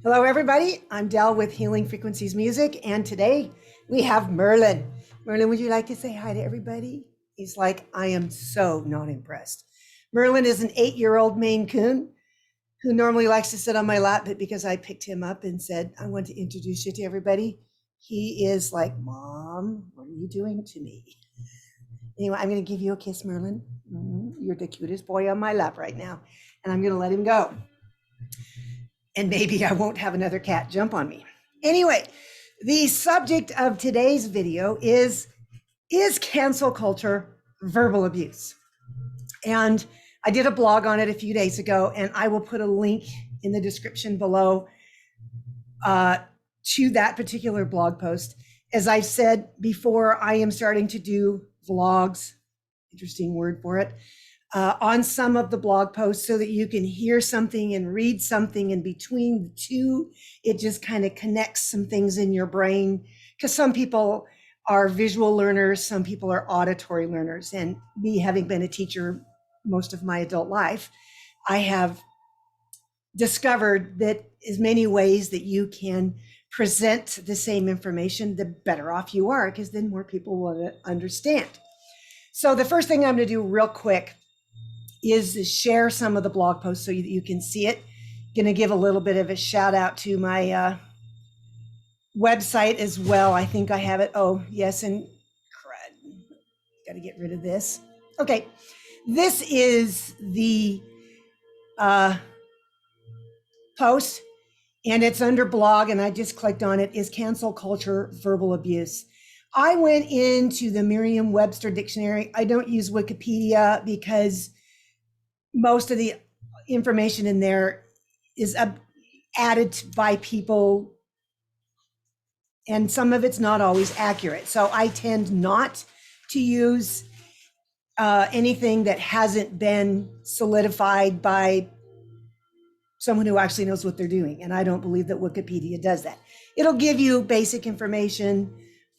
Hello, everybody. I'm Del with Healing Frequencies Music, and today we have Merlin. Merlin, would you like to say hi to everybody? He's like, I am so not impressed. Merlin is an 8-year-old Maine Coon who normally likes to sit on my lap, but because I picked him up and said, I want to introduce you to everybody, he is like, Mom, what are you doing to me? Anyway, I'm going to give you a kiss, Merlin. You're the cutest boy on my lap right now, and I'm going to let him go. And maybe I won't have another cat jump on me. Anyway, the subject of today's video is cancel culture verbal abuse? And I did a blog on it a few days ago, and I will put a link in the description below to that particular blog post. As I've said before, I am starting to do vlogs, interesting word for it, on some of the blog posts so that you can hear something and read something, and between the two, it just kind of connects some things in your brain, because some people are visual learners, some people are auditory learners. And me, having been a teacher most of my adult life, I have discovered that as many ways that you can present the same information, the better off you are, because then more people will understand. So the first thing I'm going to do real quick is share some of the blog posts so that you can see it. Going to give a little bit of a shout out to my website as well. I think I have it. Oh, yes. And crud. Got to get rid of this. Okay. This is the post, and it's under blog, and I just clicked on it. Is cancel culture verbal abuse? I went into the Merriam-Webster dictionary. I don't use Wikipedia because most of the information in there is added by people, and some of it's not always accurate. So I tend not to use anything that hasn't been solidified by someone who actually knows what they're doing. And I don't believe that Wikipedia does that. It'll give you basic information,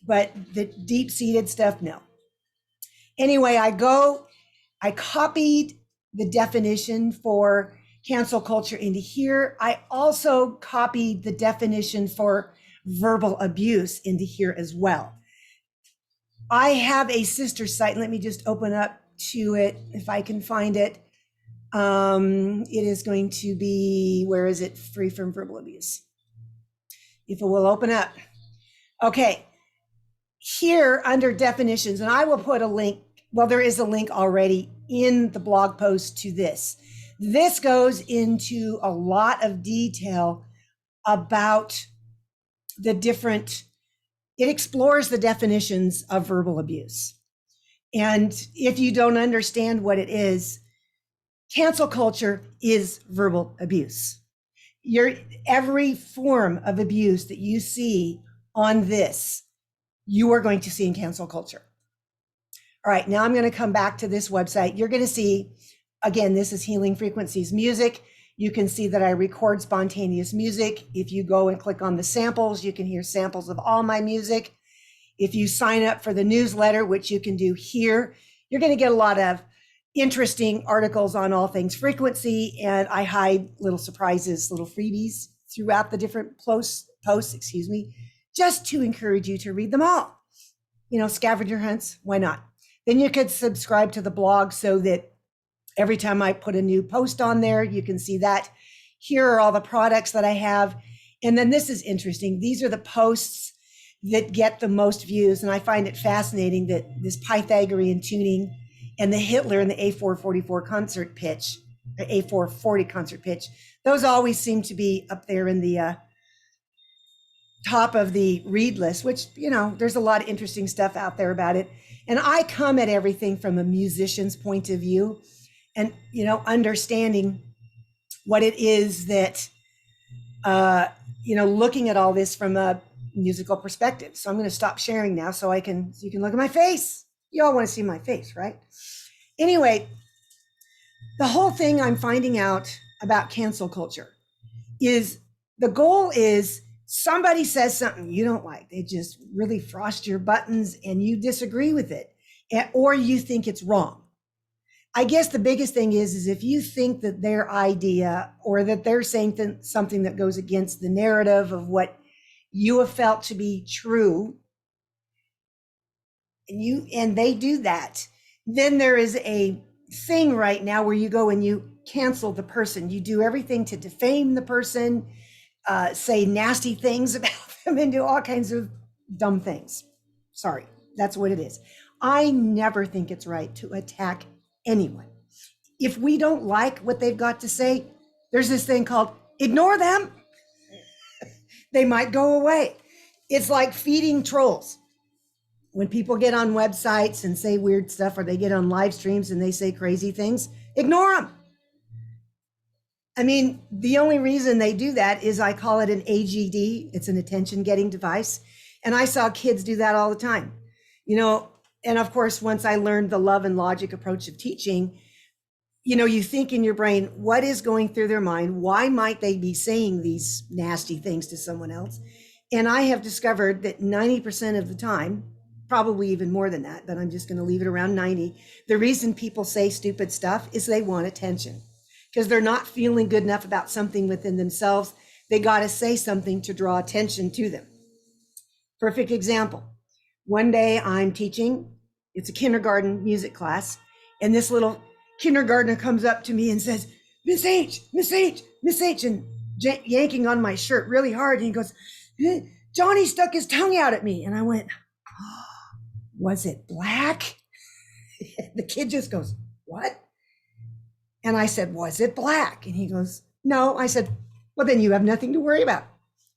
but the deep-seated stuff, no. Anyway, I copied the definition for cancel culture into here. I also copied the definition for verbal abuse into here as well. I have a sister site. Let me just open up to it if I can find it. It is going to be, where is it? Free from verbal abuse. If it will open up. Okay. Here under definitions, and I will put a link. Well, there is a link already in the blog post to this. This goes into a lot of detail about the different, it explores the definitions of verbal abuse. And if you don't understand what it is, cancel culture is verbal abuse. Every form of abuse that you see on this, you are going to see in cancel culture. All right, now I'm going to come back to this website. You're going to see, again, this is Healing Frequencies Music. You can see that I record spontaneous music. If you go and click on the samples, you can hear samples of all my music. If you sign up for the newsletter, which you can do here, you're going to get a lot of interesting articles on all things frequency. And I hide little surprises, little freebies throughout the different posts, just to encourage you to read them all. You know, scavenger hunts, why not? Then you could subscribe to the blog so that every time I put a new post on there, you can see that. Here are all the products that I have. And then this is interesting. These are the posts that get the most views. And I find it fascinating that this Pythagorean tuning and the Hitler and the A444 concert pitch, or A440 concert pitch, those always seem to be up there in the top of the read list, which, you know, there's a lot of interesting stuff out there about it. And I come at everything from a musician's point of view and, you know, understanding what it is that, looking at all this from a musical perspective. So I'm going to stop sharing now so you can look at my face. You all want to see my face, right? Anyway, the whole thing I'm finding out about cancel culture is the goal is somebody says something you don't like. They just really frost your buttons and you disagree with it, or you think it's wrong. I guess the biggest thing is if you think that their idea or that they're saying something that goes against the narrative of what you have felt to be true, and they do that, then there is a thing right now where you go and you cancel the person. You do everything to defame the person, say nasty things about them, and do all kinds of dumb things. Sorry, that's what it is. I never think it's right to attack anyone. If we don't like what they've got to say, there's this thing called ignore them. They might go away. It's like feeding trolls. When people get on websites and say weird stuff, or they get on live streams and they say crazy things, ignore them. I mean, the only reason they do that is I call it an AGD. It's an attention getting device. And I saw kids do that all the time, and of course, once I learned the love and logic approach of teaching, you think in your brain, what is going through their mind? Why might they be saying these nasty things to someone else? And I have discovered that 90% of the time, probably even more than that, but I'm just going to leave it around 90. The reason people say stupid stuff is they want attention because they're not feeling good enough about something within themselves. They got to say something to draw attention to them. Perfect example. One day I'm teaching, it's a kindergarten music class, and this little kindergartner comes up to me and says, Miss H, Miss H, Miss H, and yanking on my shirt really hard. And he goes, Johnny stuck his tongue out at me. And I went, was it black? The kid just goes, what? And I said, was it black? And he goes, no. I said, well, then you have nothing to worry about.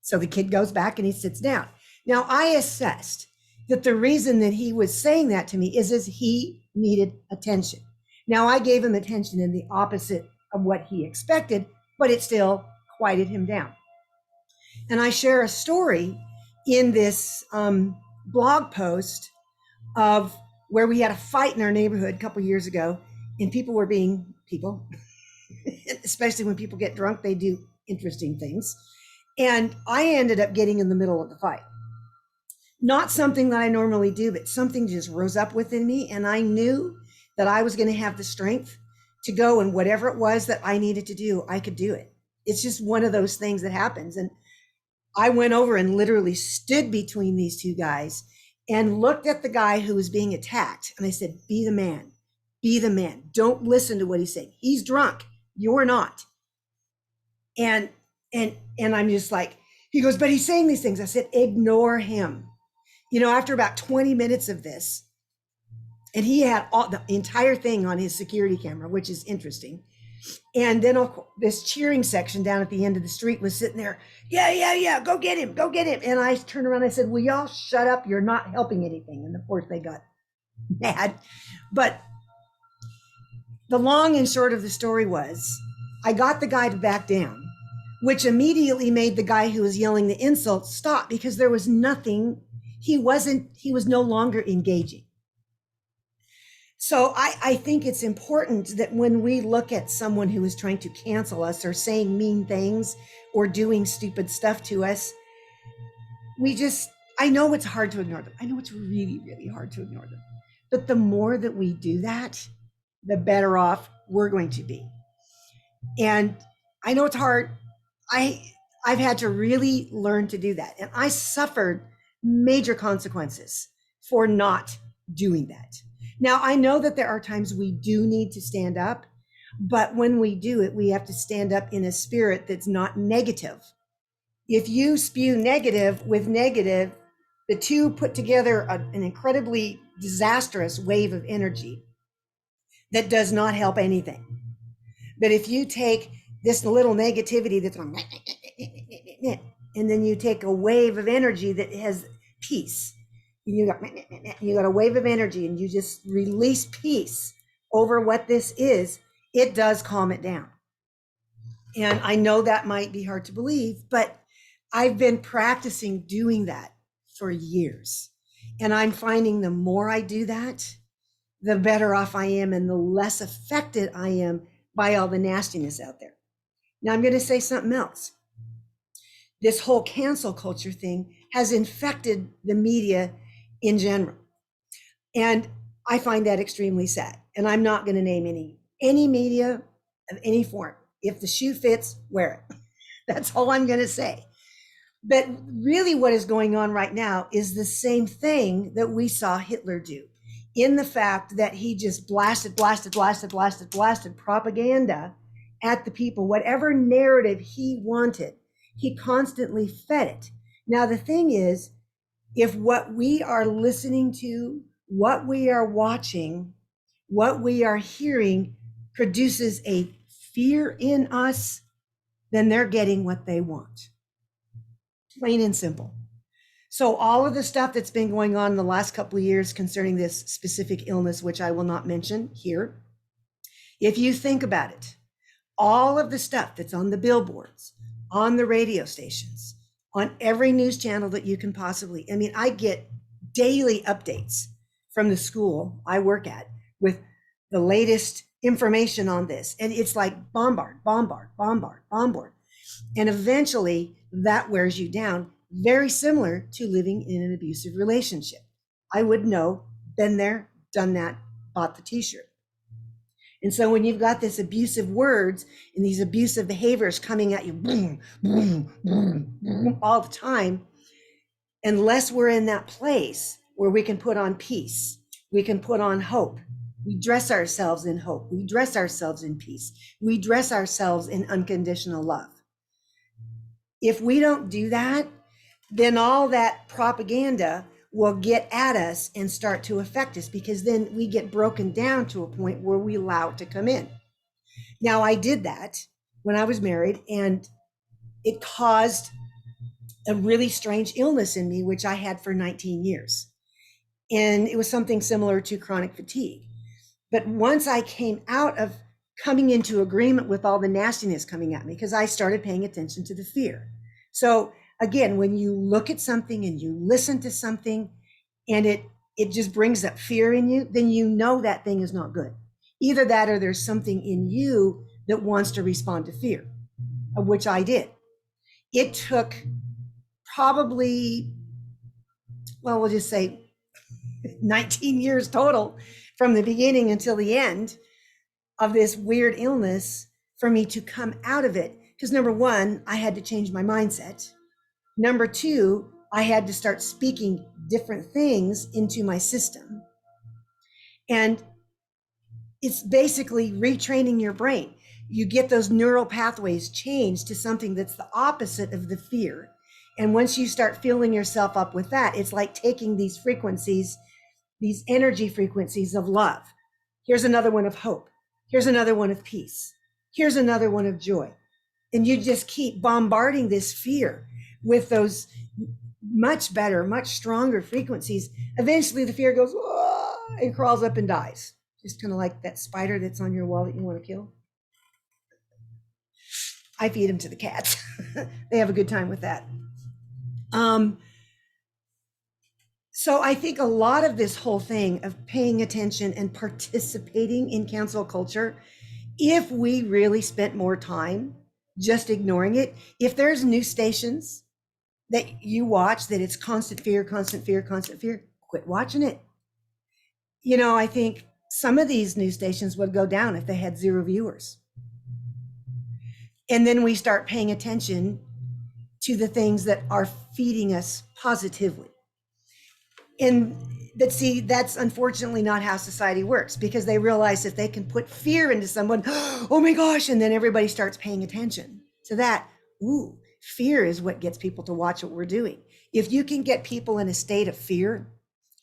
So the kid goes back and he sits down. Now I assessed that the reason that he was saying that to me is he needed attention. Now I gave him attention in the opposite of what he expected, but it still quieted him down. And I share a story in this blog post of where we had a fight in our neighborhood a couple of years ago, and people were being people, especially when people get drunk, they do interesting things. And I ended up getting in the middle of the fight. Not something that I normally do, but something just rose up within me. And I knew that I was going to have the strength to go, and whatever it was that I needed to do, I could do it. It's just one of those things that happens. And I went over and literally stood between these two guys and looked at the guy who was being attacked. And I said, be the man, be the man. Don't listen to what he's saying. He's drunk. You're not. And I'm just like, he goes, but he's saying these things. I said, ignore him. After about 20 minutes of this, and he had the entire thing on his security camera, which is interesting. And then this cheering section down at the end of the street was sitting there. Yeah. Go get him. Go get him. And I turned around and I said, will y'all shut up? You're not helping anything. And of course they got mad. But the long and short of the story was I got the guy to back down, which immediately made the guy who was yelling the insults stop, because there was nothing. He was no longer engaging. So I think it's important that when we look at someone who is trying to cancel us or saying mean things or doing stupid stuff to us, I know it's hard to ignore them. I know it's really, really hard to ignore them. But the more that we do that, the better off we're going to be. And I know it's hard. I've had to really learn to do that. And I suffered major consequences for not doing that. Now, I know that there are times we do need to stand up, but when we do it, we have to stand up in a spirit that's not negative. If you spew negative with negative, the two put together an incredibly disastrous wave of energy that does not help anything. But if you take this little negativity that's on, and then you take a wave of energy that has peace, you got a wave of energy, and you just release peace over what this is, it does calm it down. And I know that might be hard to believe, but I've been practicing doing that for years. And I'm finding the more I do that, the better off I am and the less affected I am by all the nastiness out there. Now I'm going to say something else. This whole cancel culture thing has infected the media in general. And I find that extremely sad. and I'm not going to name any media of any form. If the shoe fits, wear it. That's all I'm going to say. But really what is going on right now is the same thing that we saw Hitler do, in the fact that he just blasted propaganda at the people. Whatever narrative he wanted, he constantly fed it. Now, the thing is, if what we are listening to, what we are watching, what we are hearing produces a fear in us, then they're getting what they want. Plain and simple. So all of the stuff that's been going on in the last couple of years concerning this specific illness, which I will not mention here, if you think about it, all of the stuff that's on the billboards, on the radio stations, on every news channel that you can possibly, I mean, I get daily updates from the school I work at with the latest information on this. And it's like bombard. And eventually that wears you down, very similar to living in an abusive relationship. I would know, been there, done that, bought the t-shirt. And so when you've got this abusive words and these abusive behaviors coming at you boom, boom, boom, boom, all the time, unless we're in that place where we can put on peace, we can put on hope, we dress ourselves in hope, we dress ourselves in peace, we dress ourselves in unconditional love. If we don't do that, then all that propaganda will get at us and start to affect us, because then we get broken down to a point where we allow it to come in. Now, I did that when I was married, and it caused a really strange illness in me, which I had for 19 years. And it was something similar to chronic fatigue. But once I came out of coming into agreement with all the nastiness coming at me, because I started paying attention to the fear. So again, when you look at something and you listen to something and it just brings up fear in you, then you know that thing is not good. Either that or there's something in you that wants to respond to fear, which I did. It took probably, well, we'll just say 19 years total from the beginning until the end of this weird illness for me to come out of it. Because number one, I had to change my mindset. Number two, I had to start speaking different things into my system. And it's basically retraining your brain. You get those neural pathways changed to something that's the opposite of the fear. And once you start filling yourself up with that, it's like taking these frequencies, these energy frequencies of love. Here's another one of hope. Here's another one of peace. Here's another one of joy. And you just keep bombarding this fear with those much better, much stronger frequencies. Eventually the fear goes, and crawls up and dies. Just kind of like that spider that's on your wall that you want to kill. I feed them to the cats. They have a good time with that. So I think a lot of this whole thing of paying attention and participating in cancel culture, if we really spent more time just ignoring it, if there's news stations that you watch that it's constant fear, quit watching it. You know, I think some of these news stations would go down if they had 0 viewers. And then we start paying attention to the things that are feeding us positively. But see, that's unfortunately not how society works, because they realize if they can put fear into someone, oh my gosh, and then everybody starts paying attention to that. Ooh, fear is what gets people to watch what we're doing. If you can get people in a state of fear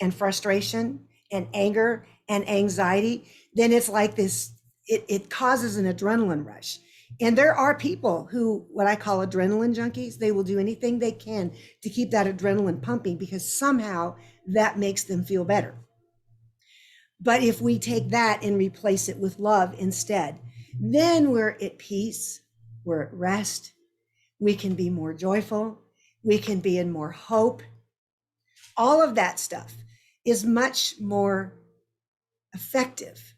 and frustration and anger and anxiety, then it's like this, it causes an adrenaline rush. And there are people who, what I call adrenaline junkies, they will do anything they can to keep that adrenaline pumping, because somehow that makes them feel better. But if we take that and replace it with love instead, then we're at peace, we're at rest, we can be more joyful, we can be in more hope. All of that stuff is much more effective.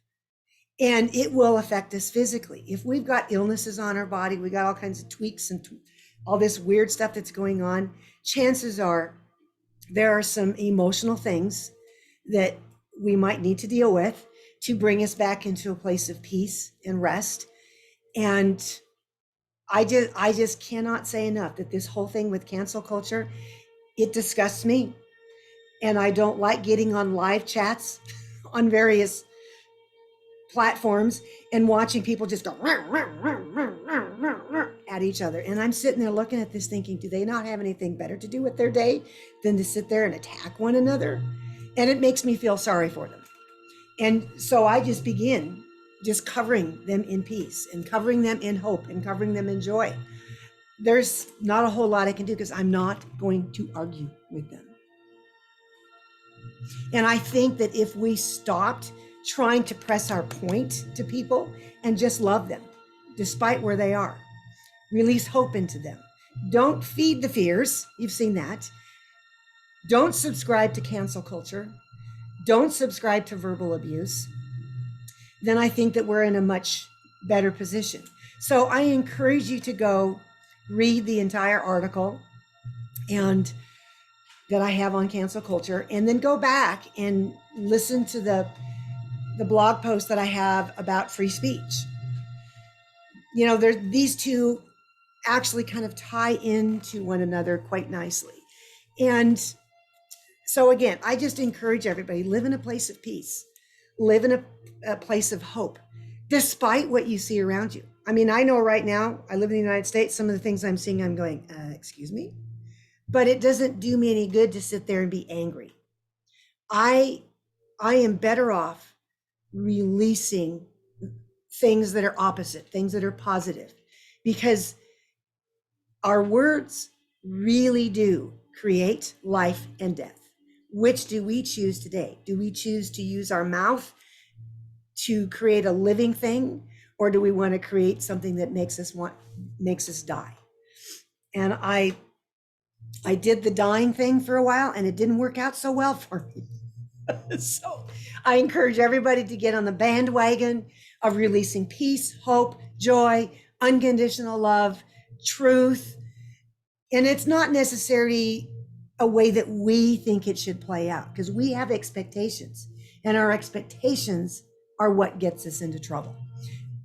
And it will affect us physically. If we've got illnesses on our body, we got all kinds of tweaks and all this weird stuff that's going on, chances are there are some emotional things that we might need to deal with to bring us back into a place of peace and rest. And I just cannot say enough that this whole thing with cancel culture, it disgusts me. And I don't like getting on live chats on various platforms and watching people just go at each other. And I'm sitting there looking at this thinking, do they not have anything better to do with their day than to sit there and attack one another? And it makes me feel sorry for them. And so I just begin just covering them in peace and covering them in hope and covering them in joy. There's not a whole lot I can do because I'm not going to argue with them. And I think that if we stopped trying to press our point to people and just love them, despite where they are, release hope into them. Don't feed the fears. You've seen that. Don't subscribe to cancel culture. Don't subscribe to verbal abuse. Then I think that we're in a much better position. So I encourage you to go read the entire article and that I have on cancel culture, and then go back and listen to the blog post that I have about free speech. You know, these two actually kind of tie into one another quite nicely. And so again, I just encourage everybody, live in a place of peace, live in a place of hope, despite what you see around you. I mean, I know right now, I live in the United States, some of the things I'm seeing, I'm going, excuse me? But it doesn't do me any good to sit there and be angry. I am better off releasing things that are opposite, things that are positive, because our words really do create life and death. Which do we choose today? Do we choose to use our mouth to create a living thing, or do we want to create something that makes us die? And I did the dying thing for a while, and it didn't work out so well for me. So I encourage everybody to get on the bandwagon of releasing peace, hope, joy, unconditional love, truth. And it's not necessarily a way that we think it should play out, because we have expectations, and our expectations are what gets us into trouble.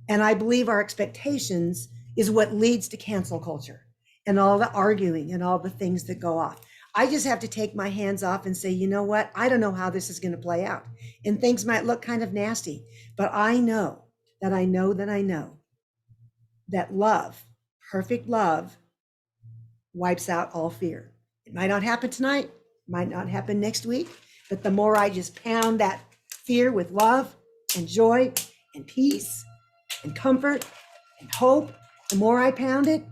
And I believe our expectations is what leads to cancel culture and all the arguing and all the things that go off. I just have to take my hands off and say, you know what? I don't know how this is going to play out. And things might look kind of nasty, but I know that I know that I know that love, perfect love, wipes out all fear. It might not happen tonight, might not happen next week, but the more I just pound that fear with love and joy and peace and comfort and hope, the more I pound it,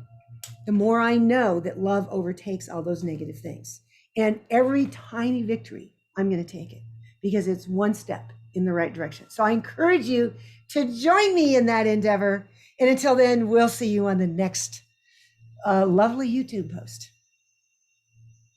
the more I know that love overtakes all those negative things. And every tiny victory, I'm going to take it because it's one step in the right direction. So I encourage you to join me in that endeavor. And until then, we'll see you on the next lovely YouTube post.